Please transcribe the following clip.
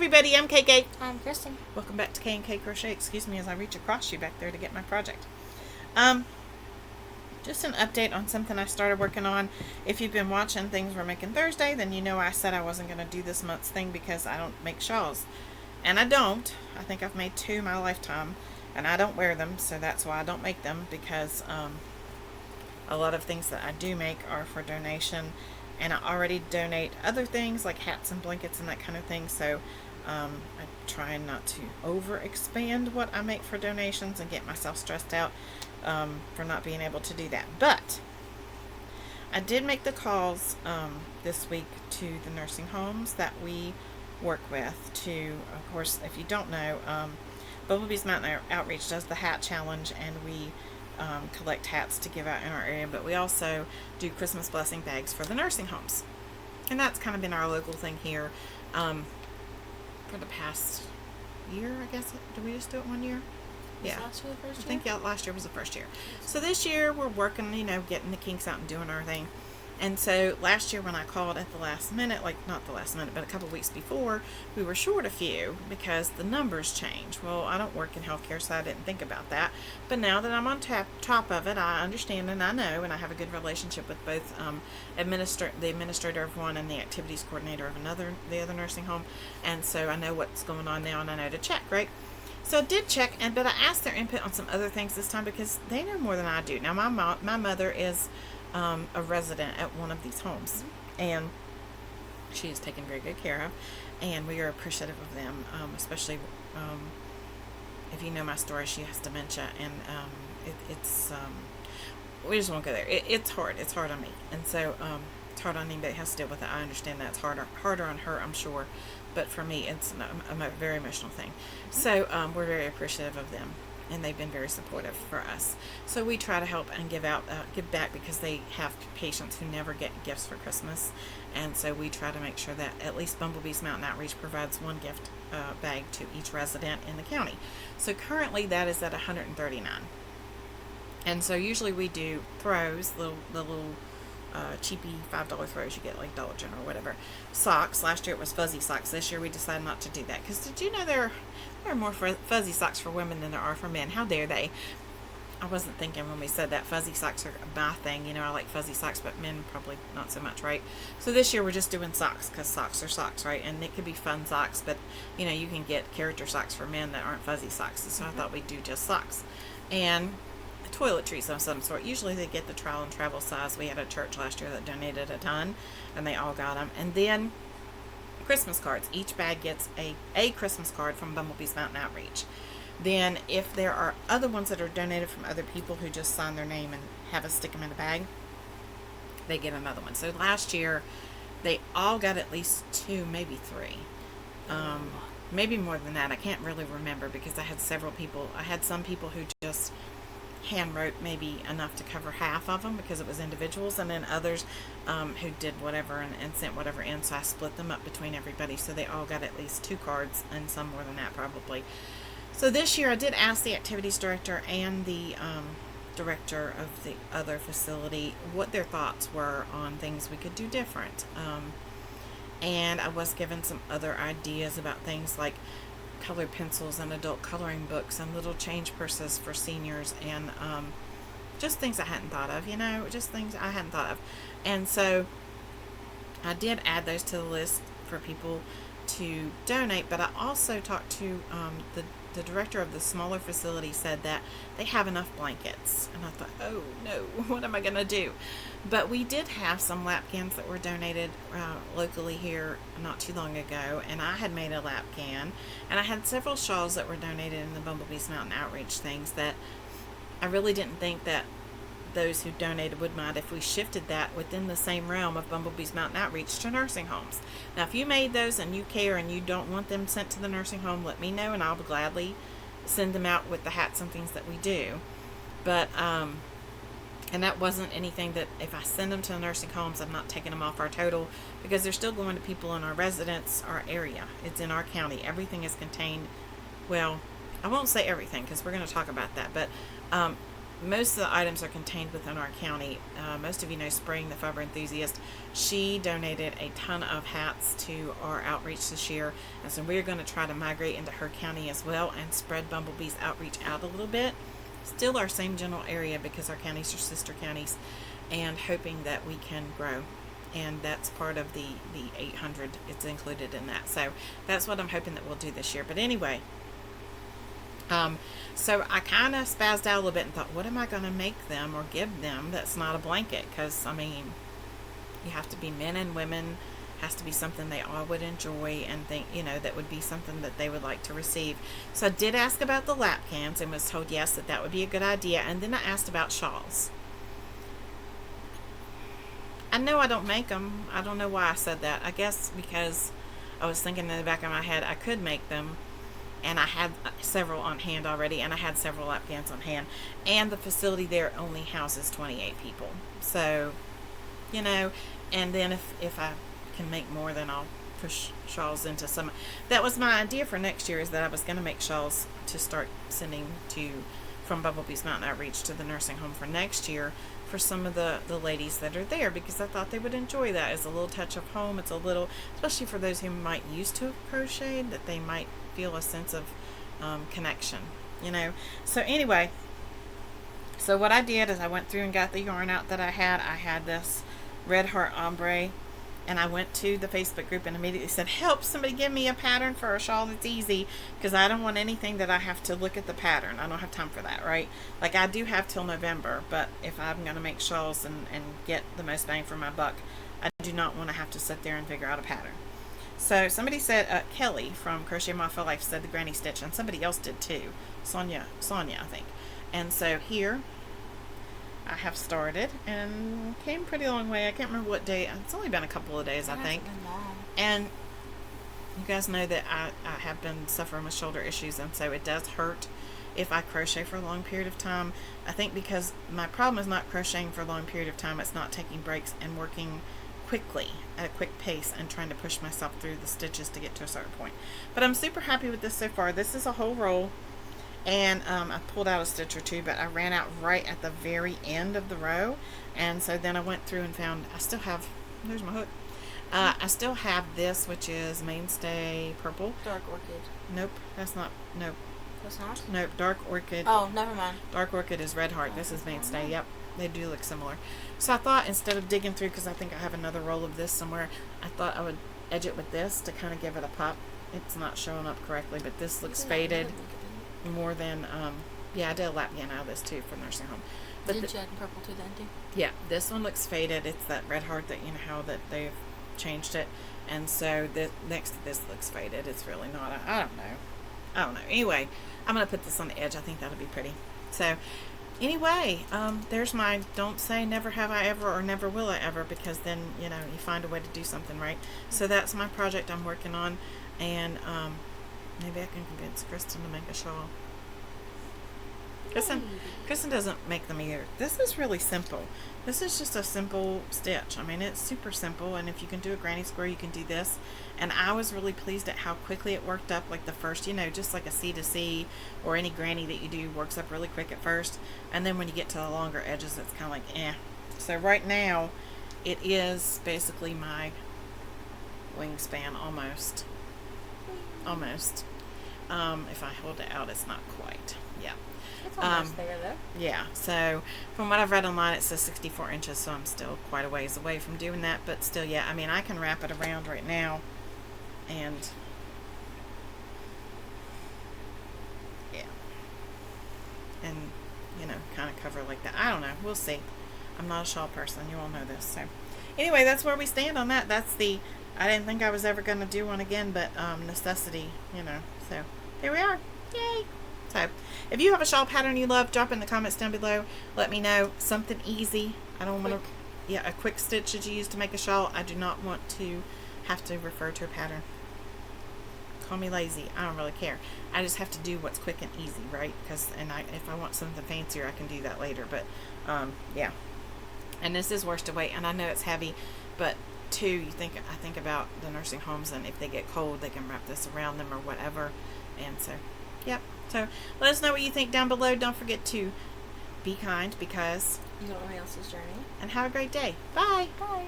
everybody, I'm KK. I'm Kristen. Welcome back to KK Crochet. Excuse me as I reach across you back there to get my project. Just an update on something I started working on. If you've been watching Things We're Making Thursday, then you know I said I wasn't going to do this month's thing because I don't make shawls. And I don't. I think I've made 2 in my lifetime, and I don't wear them, so that's why I don't make them, because a lot of things that I do make are for donation, and I already donate other things like hats and blankets and that kind of thing, so I'm trying not to over expand what I make for donations and get myself stressed out for not being able to do that. But I did make the calls this week to the nursing homes that we work with to, of course, if you don't know, Bumblebee's Mountain Outreach does the hat challenge, and we collect hats to give out in our area, but we also do Christmas blessing bags for the nursing homes, and that's kind of been our local thing here for the past year, I guess. Did we just do it 1 year? Yeah, Last year the first I think last year was the first year. So this year we're working, getting the kinks out and doing our thing. And so last year when I called at the last minute, like not the last minute, but a couple weeks before, we were short a few because the numbers change. Well, I don't work in healthcare, so I didn't think about that. But now that I'm on top of it, I understand and I know, and I have a good relationship with both the administrator of one and the activities coordinator of the other nursing home. And so I know what's going on now, and I know to check, right? So I did check, but I asked their input on some other things this time because they know more than I do. Now, my mother is a resident at one of these homes, and she is taken very good care of, and we are appreciative of them, especially if you know my story. She has dementia, and it's we just won't go there. It's hard on me, and so it's hard on anybody that has to deal with it. I understand that it's harder on her, I'm sure, but for me it's a very emotional thing. So we're very appreciative of them, and they've been very supportive for us. So we try to help and give back, because they have patients who never get gifts for Christmas, and so we try to make sure that at least Bumblebee's Mountain Outreach provides one gift bag to each resident in the county. So currently that is at 139, and so usually we do throws, the little cheapy $5 throws you get like Dollar General or whatever. Socks. Last year it was fuzzy socks. This year we decided not to do that, because did you know there are more fuzzy socks for women than there are for men? How dare they? I wasn't thinking when we said that. Fuzzy socks are my thing. I like fuzzy socks, but men probably not so much, right? So this year we're just doing socks, because socks are socks, right? And it could be fun socks, but you can get character socks for men that aren't fuzzy socks. So I thought we'd do just socks. And toiletries of some sort. Usually they get the trial and travel size. We had a church last year that donated a ton, and they all got them. And then Christmas cards. Each bag gets a Christmas card from Bumblebee's Mountain Outreach. Then if there are other ones that are donated from other people who just sign their name and have us stick them in a bag, they get another one. So last year they all got at least 2, maybe 3. Maybe more than that. I can't really remember, because I had several people. I had some people who just hand wrote maybe enough to cover half of them because it was individuals, and then others who did whatever and sent whatever in, so I split them up between everybody, so they all got at least 2 cards, and some more than that probably. So this year I did ask the activities director and the director of the other facility what their thoughts were on things we could do different, and I was given some other ideas about things like colored pencils and adult coloring books and little change purses for seniors, and just things I hadn't thought of, just things I hadn't thought of. And so I did add those to the list for people to donate, but I also talked to the director of the smaller facility. Said that they have enough blankets, and I thought, oh no, what am I gonna do? But we did have some lap cans that were donated locally here not too long ago, and I had made a lap can, and I had several shawls that were donated in the Bumblebee's Mountain Outreach things that I really didn't think that those who donated would mind if we shifted that within the same realm of Bumblebee's Mountain Outreach to nursing homes. Now, if you made those and you care and you don't want them sent to the nursing home, let me know, and I'll gladly send them out with the hats and things that we do. But and that wasn't anything that if I send them to the nursing homes, I'm not taking them off our total, because they're still going to people in our residence, our area. It's in our county. Everything is contained. Well, I won't say everything, because we're going to talk about that, but most of the items are contained within our county. Most of you know Spring, the fiber enthusiast. She donated a ton of hats to our outreach this year, and so we're going to try to migrate into her county as well and spread Bumblebee's outreach out a little bit. Still our same general area because our counties are sister counties, and hoping that we can grow. And that's part of the 800. It's included in that. So that's what I'm hoping that we'll do this year. But anyway, so I kind of spazzed out a little bit and thought, what am I going to make them or give them that's not a blanket? Because, I mean, you have to be men and women. Has to be something they all would enjoy and think, you know, that would be something that they would like to receive. So I did ask about the lap cans and was told yes, that would be a good idea. And then I asked about shawls. I know I don't make them. I don't know why I said that. I guess because I was thinking in the back of my head I could make them, and I had several on hand already, and I had several lap cans on hand, and the facility there only houses 28 people. So, you know, and then if I can make more, then I'll push shawls into some. That was my idea for next year, is that I was going to make shawls to start sending from Bumblebee's Mountain Outreach to the nursing home for next year for some of the ladies that are there, because I thought they would enjoy that as a little touch of home. It's a little, especially for those who might used to have crocheted, that they might feel a sense of connection, you know. So anyway, so what I did is I went through and got the yarn out that I had. I had this Red Heart Ombre, and I went to the Facebook group and immediately said, help, somebody give me a pattern for a shawl that's easy, because I don't want anything that I have to look at the pattern. I don't have time for that, right? Like, I do have till November, but if I'm going to make shawls and get the most bang for my buck, I do not want to have to sit there and figure out a pattern. So somebody said, Kelly from Crochet My For Life said the granny stitch, and somebody else did too. Sonia, I think. And so here I have started and came pretty long way. I can't remember what day. It's only been a couple of days, I think. And you guys know that I have been suffering with shoulder issues, and so it does hurt if I crochet for a long period of time. I think because my problem is not crocheting for a long period of time, it's not taking breaks and working quickly at a quick pace and trying to push myself through the stitches to get to a certain point. But I'm super happy with this so far. This is a whole roll. And I pulled out a stitch or two, but I ran out right at the very end of the row. And so then I went through and found, I still have, there's my hook. I still have this, which is Mainstay Purple. Dark Orchid. Nope, that's not, nope. That's not? Nope, Dark Orchid. Oh, never mind. Dark Orchid is Red Heart. This is Mainstay, yep. They do look similar. So I thought, instead of digging through, because I think I have another roll of this somewhere, I thought I would edge it with this to kind of give it a pop. It's not showing up correctly, but this looks faded. More than, yeah, I did a lap yarn out of this too for nursing home. But did you add purple to that too? Yeah, this one looks faded. It's that Red Heart that, you know, how that they've changed it. And so the next to this looks faded. It's really not. I don't know. Anyway, I'm going to put this on the edge. I think that'll be pretty. So anyway, there's my don't say never have I ever or never will I ever, because then, you know, you find a way to do something, right? So that's my project I'm working on. And, maybe I can convince Kristen to make a shawl. Kristen doesn't make them either. This is really simple. This is just a simple stitch. I mean, it's super simple, and if you can do a granny square, you can do this. And I was really pleased at how quickly it worked up. Like the first, you know, just like a C to C or any granny that you do works up really quick at first. And then when you get to the longer edges, it's kind of like, eh. So right now, it is basically my wingspan almost. Almost. If I hold it out, it's not quite. Yeah. It's almost there, though. Yeah. So, from what I've read online, it says 64 inches, so I'm still quite a ways away from doing that. But still, yeah, I mean, I can wrap it around right now. And, yeah. And, you know, kind of cover like that. I don't know. We'll see. I'm not a shawl person. You all know this. So, anyway, that's where we stand on that. That's the... I didn't think I was ever going to do one again, but necessity, you know. So, here we are. Yay! So, if you have a shawl pattern you love, drop in the comments down below. Let me know. Something easy. I don't want to... Yeah, a quick stitch that you use to make a shawl. I do not want to have to refer to a pattern. Call me lazy. I don't really care. I just have to do what's quick and easy, right? Because, if I want something fancier, I can do that later. But, yeah. And this is worsted weight, and I know it's heavy, but... Too, I think about the nursing homes, and if they get cold, they can wrap this around them or whatever. And so, yep. So let us know what you think down below. Don't forget to be kind because you don't know anyone else's journey. and have a great day. Bye. Bye.